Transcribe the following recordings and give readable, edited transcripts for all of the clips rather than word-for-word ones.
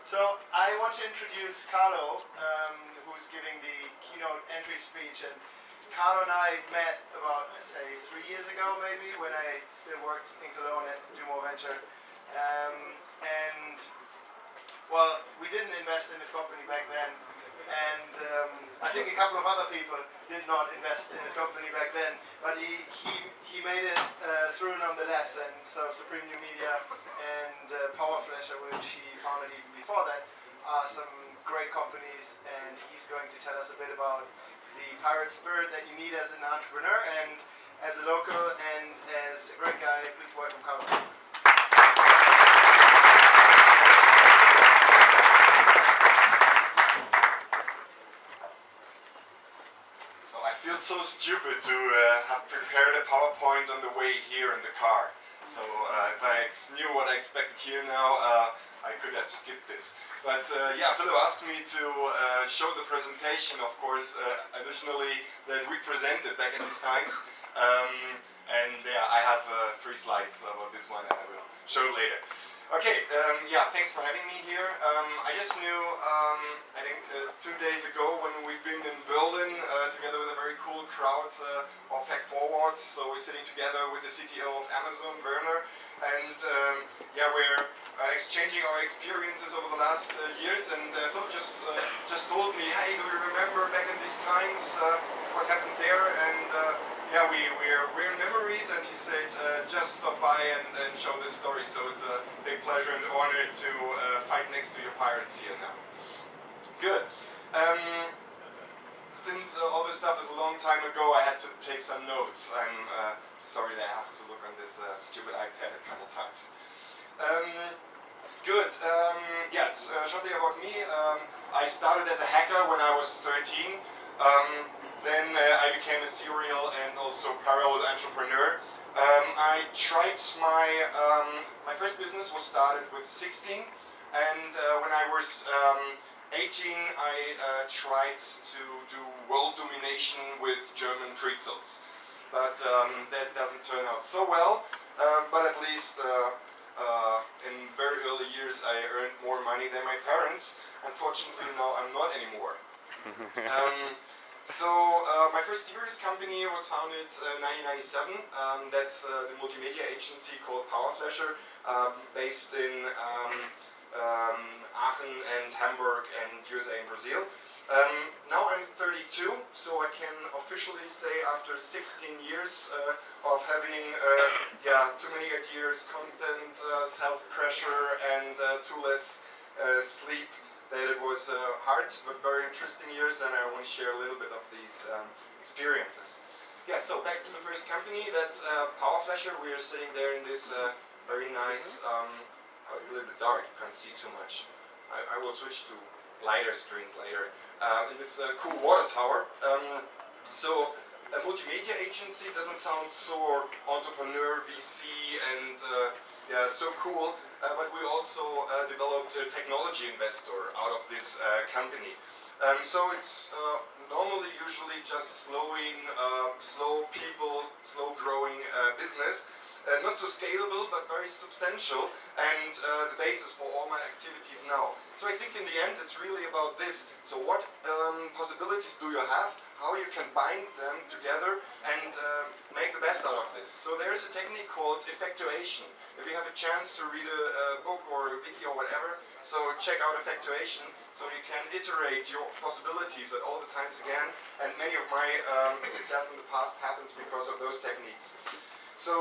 So I want to introduce Carlo, who's giving the keynote entry speech. And Carlo and I met about, let's say, 3 years ago, maybe, when I still worked in Cologne at Dumo Venture. And well, we didn't invest in this company back then. And I think a couple of other people did not invest in his company back then, but he made it through nonetheless. And so Supreme New Media and Powerflasher, which he founded even before that, are some great companies. And he's going to tell us a bit about the pirate spirit that you need as an entrepreneur and as a local and as a great guy. Please welcome Carlo. So stupid to have prepared a PowerPoint on the way here in the car. So if I knew what I expected here now, I could have skipped this. But yeah, Philip asked me to show the presentation, of course, additionally that we presented back in these times. And yeah, I have 3 slides about this one and I will show it later. Okay, yeah, thanks for having me here. I just knew, I think 2 days ago when we've been in Berlin together with a very cool crowd of Fact Forward. So we're sitting together with the CTO of Amazon, Werner, and yeah, we're exchanging our experiences over the last years. And Phil just told me, hey, do you remember back in these times what happened there? And yeah, we're in memories, and he said just stop by and show this story. So it's a big pleasure and honor to fight next to your pirates here now. Good. Since all this stuff is a long time ago, I had to take some notes. I'm sorry that I have to look on this stupid iPad a couple times. Good. Yes, shortly about me. I started as a hacker when I was 13. Then I became a serial and also parallel entrepreneur. I tried my first business was started with 16, and when I was 18, I tried to do world domination with German pretzels. But that doesn't turn out so well, but at least in very early years I earned more money than my parents. Unfortunately, now I'm not anymore. So my first serious company was founded in 1997. That's the multimedia agency called Powerflasher, based in Aachen and Hamburg and USA and Brazil. Now I'm 32, so I can officially say after 16 years of having too many ideas, constant self-pressure, and too less sleep, that it was hard but very interesting years, and I want to share a little bit of these experiences. Yeah, so back to the first company, that's Powerflasher. We are sitting there in this very nice, it's a little bit dark, you can't see too much. I will switch to lighter screens later. In this cool water tower. So a multimedia agency doesn't sound so entrepreneur, VC, and yeah, so cool. But we also developed a technology investor out of this company. So it's usually just slow people, slow growing business. Not so scalable, but very substantial, and the basis for all my activities now. So I think in the end it's really about this. So what possibilities do you have? How you can bind them together and make the best out of this. So there is a technique called effectuation. If you have a chance to read a book or a video or whatever, so check out effectuation, so you can iterate your possibilities at all the times again. And many of my success in the past happens because of those techniques. So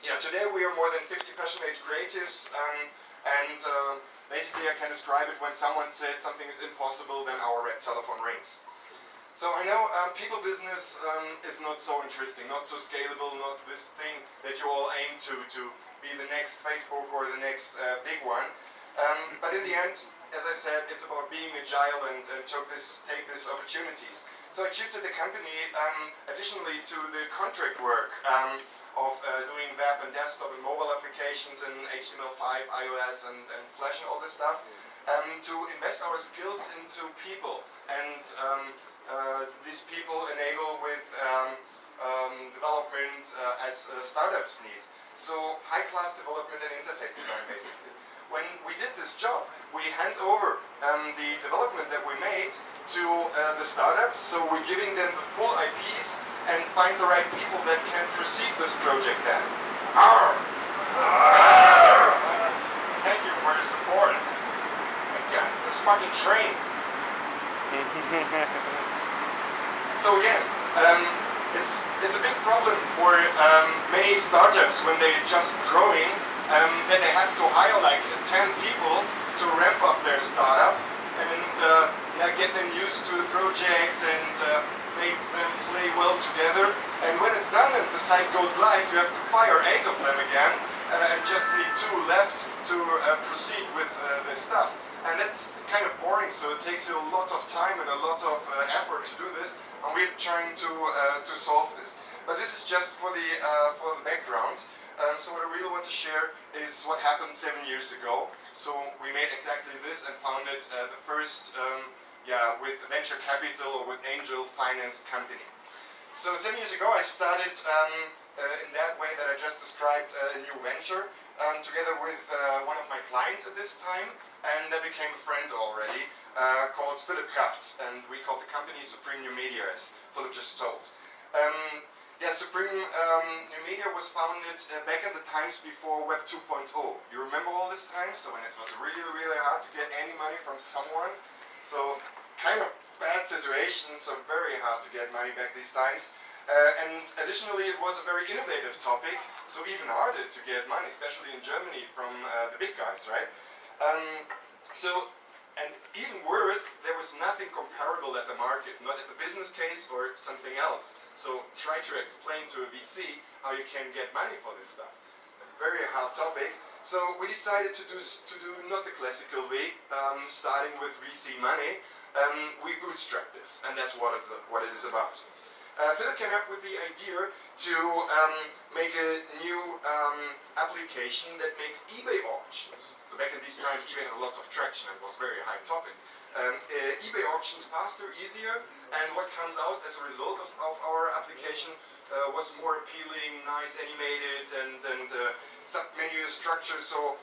yeah, today we are more than 50 passionate creatives, and basically I can describe it when someone said something is impossible, then our red telephone rings. So I know people business is not so interesting, not so scalable, not this thing that you all aim to be the next Facebook or the next big one. But in the end, as I said, it's about being agile and take these opportunities. So I shifted the company additionally to the contract work of doing web and desktop and mobile applications in HTML5, iOS and Flash and all this stuff, to invest our skills into people. And these people enable with development as startups need. So high-class development and interface design, basically. when we did this job, we hand over the development that we made to the startup, so we're giving them the full IPs and find the right people that can proceed this project then. Arr! Arr! Thank you for your support. I got this fucking train. So again, it's a big problem for many startups when they're just growing, that they have to hire like 10 people to ramp up their startup and get them used to the project and make them play well together. And when it's done and the site goes live, you have to fire 8 of them again and just need 2 left to proceed with this stuff. And that's kind of boring, so it takes you a lot of time and a lot of effort to do this, and we're trying to solve this. But this is just for the background. So what I really want to share is what happened 7 years ago. So we made exactly this and founded the first, with venture capital or with angel finance company. So 7 years ago I started in that way that I just described a new venture together with one of my clients at this time, and that became a friend already, called Philip Kraft, and we called the company Supreme New Media, as Philip just told. Supreme New Media was founded back in the times before Web 2.0. You remember all this time? So when it was really, really hard to get any money from someone. So kind of bad situation, so very hard to get money back these times. And additionally, it was a very innovative topic, so even harder to get money, especially in Germany from the big guys, right? And even worse, there was nothing comparable at the market, not at the business case or something else. So try to explain to a VC how you can get money for this stuff. A very hard topic. So we decided to do not the classical way, starting with VC money. We bootstrap this, and that's what it is about. Philip came up with the idea to make a new application that makes eBay auctions. So back in these times, eBay had lots of traction. It was a very high topic. eBay auctions faster, easier, and what comes out as a result of our application was more appealing, nice, animated, and sub-menu structure, so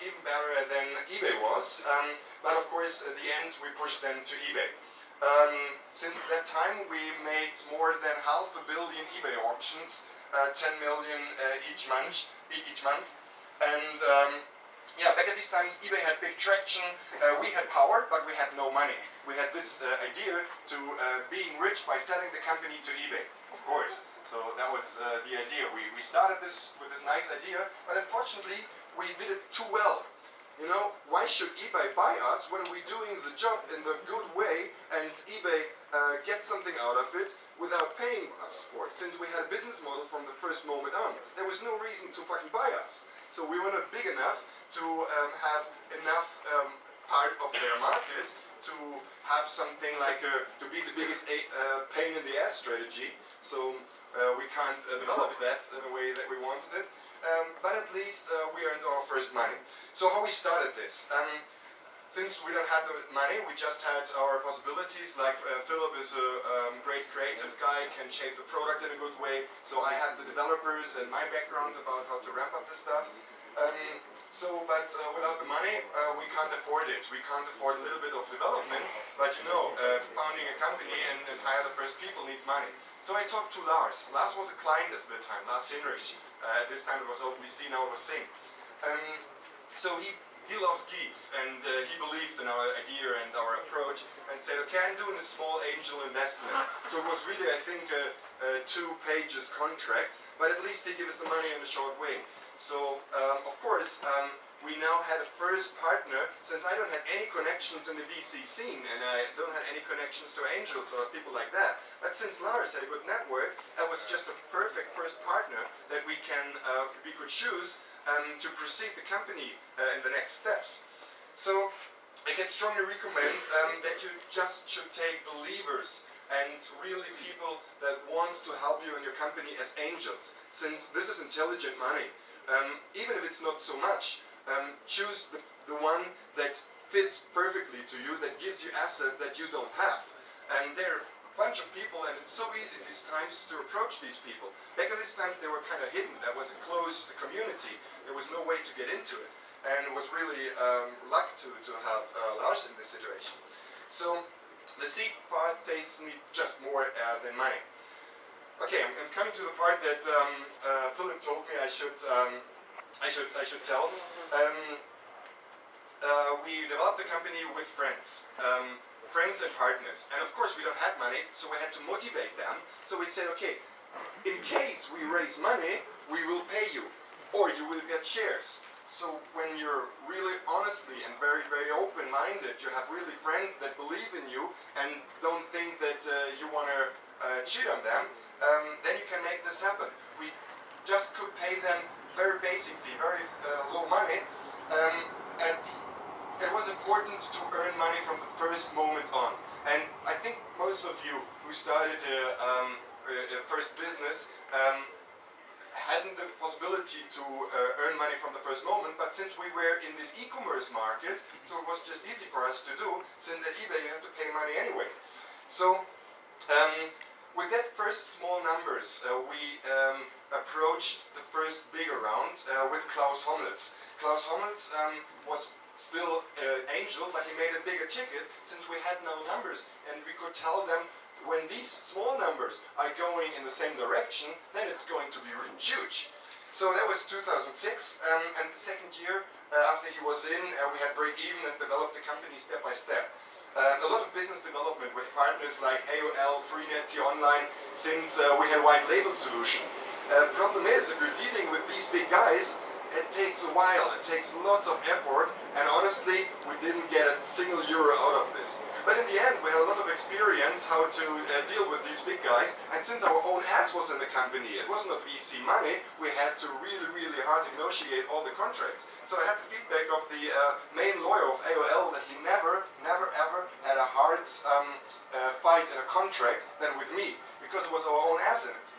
even better than eBay was. But of course, at the end, we pushed them to eBay. Since that time, we made more than 500 million eBay auctions, 10 million each month. And back at these times, eBay had big traction. We had power, but we had no money. We had this idea to being rich by selling the company to eBay, of course. So that was the idea. We started this with this nice idea, but unfortunately, we did it too well. You know, why should eBay buy us when we're doing the job in the good way and eBay gets something out of it without paying us for it? Since we had a business model from the first moment on, there was no reason to fucking buy us. So we were not big enough to have enough part of their market to have something like to be the biggest pain in the ass strategy. So we can't develop that in the way that we wanted it. But at least we earned our first money. So how we started this? Since we don't have the money, we just had our possibilities. Like Philip is a great creative guy, can shape the product in a good way. So I had the developers and my background about how to ramp up the stuff. But without the money, we can't afford it. We can't afford a little bit of development. But you know, founding a company and hire the first people needs money. So I talked to Lars. Lars was a client at the time, Lars Hinrich. At this time it was OpenVC, now it was Sync. So he loves geeks, and he believed in our idea and our approach, and said, okay, I'm doing a small angel investment. So it was really, I think, a 2 pages contract, but at least he gave us the money in a short way. So, of course, we now had a first partner, since I don't have any connections in the VC scene, and I don't have any connections to angels or people like that. But since Lars had a good network, that was just a perfect first partner that we could choose to proceed the company in the next steps. So I can strongly recommend that you just should take believers and really people that wants to help you in your company as angels, since this is intelligent money. Even if it's not so much, choose the one that fits perfectly to you, that gives you asset that you don't have. And there are a bunch of people, and it's so easy these times to approach these people. Back in these times they were kind of hidden. That was a closed community. There was no way to get into it. and was really lucky to have Lars in this situation. So the seed phase needs just more than money. Okay, I'm coming to the part that Philip told me I should tell. We developed the company with friends. Friends and partners. And of course we don't have money, so we had to motivate them. So we said, okay, in case we raise money, we will pay you, or you will get shares. So when you're really honestly and very, very open-minded, you have really friends that believe in you and don't think that you want to cheat on them, then you can make this happen. We just could pay them very basic fee, very low money, and it was important to earn money from the first moment on. And I think most of you who started a first business hadn't the possibility to earn money from the first moment, but since we were in this e-commerce market, so it was just easy for us to do, since at eBay you have to pay money anyway. So with that first small numbers, we approached the first bigger round with Klaus Hommelitz. Klaus Hommelitz was still angel, but he made a bigger ticket since we had no numbers, and we could tell them when these small numbers are going in the same direction, then it's going to be huge. So that was 2006, and the second year after he was in, we had break even and developed the company step by step. A lot of business development with partners like AOL, Freenet, T-Online, since we had white label solution. Problem is, if you're dealing with these big guys, it takes a while, it takes lots of effort, and honestly, we didn't get a single euro out of this. But in the end, we had a lot of experience how to deal with these big guys, and since our own ass was in the company, it was not VC money, we had to really, really hard negotiate all the contracts. So I had the feedback of the main lawyer of AOL that he never, ever had a hard fight in a contract than with me, because it was our own ass in it.